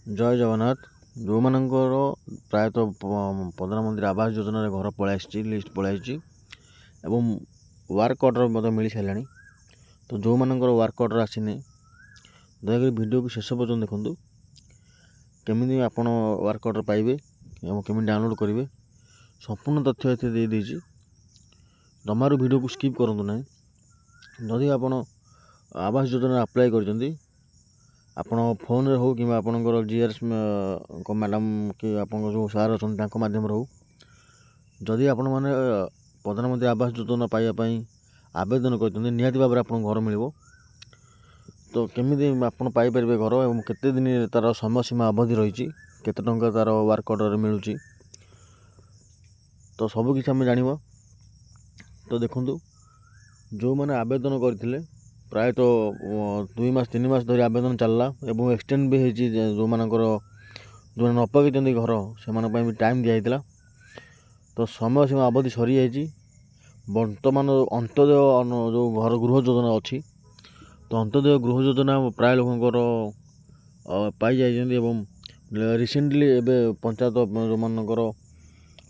जय जगन्नाथ। जो मानकर प्रायतः प्रधानमंत्री आवास योजना घर पलि लिस्ट पलि वर्क ऑर्डर मिल सारा। तो जो मानकर वर्क ऑर्डर आसने दयाकोरी वीडियो को शेष पर्यटन देखूँ केमी आप वर्क ऑर्डर पाइबे केमी डाउनलोड करेंगे संपूर्ण तथ्य ये देदेजी जमारू वीडियो को स्किप करूँ ना। जदि आप आवास योजना अप्लाई कर आपण फोन रे हो कि आपणकर जीआरएस को मैडम कि आप जो सार अच्छा मध्यम हो जदि आपण मैंने प्रधानमंत्री आवास योजना पाइबापी आवेदन कर निहाती भाव आप घर मिल तो केमी आप पाइपर घर और केते दिन तार समय सीमा अवधि रही केते टंका तार वर्क ऑर्डर मिलूँ तो सबकि आम जान। तो देखूँ जो मैंने आवेदन करते प्रायतः 2 मास 3 मास धरी आवेदन चलला एवं एक्सटेंड भी होती जो मानकर जो न पकई घर से भी टाइम दिखाई। तो समय सीमा अवधि सरी जाइए बर्तमान अंत्योदय जो घर गृह योजना अच्छी तो अंत्योदय गृह योजना प्राय लोकंर पाई जाइए। रिसेंटली एवं पंचायत जो मानकर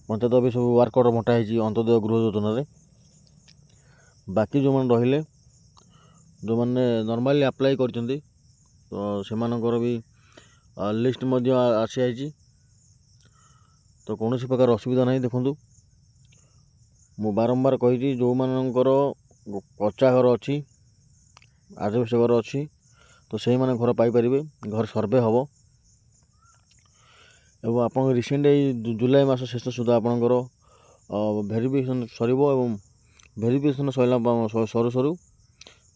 पंचायत भी सब वर्क ऑर्डर बंटाई अंत्योदय गृह योजना। बाकी जो मैंने रहिले जो मैंने नॉर्मली अप्लाई कर तो से भी लिस्ट आसी जाइए। तो कौन सी प्रकार असुविधा नहीं। देखूँ मु बारंबार कही जो मानकर कच्चा घर अच्छी आजबेस्ट घर अच्छी तो से मैंने घर पाइपर घर सर्वे हम एवं आप रिसेंट जुलाई मास शेष सुधा आपणकर भेरिफिकेसन सर भेरिफिकेसन सरला सरू सरू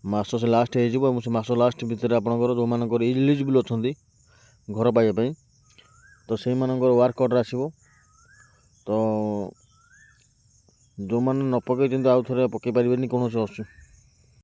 मास से लास्ट हो से मास लास्ट भितर आपणकर जो मानकर इलिजिबल अच्छा घर पाइबापी तो से मानकर वर्क ऑर्डर आसो। तो जो मैंने न पकई आउ थे पकई पारे कौन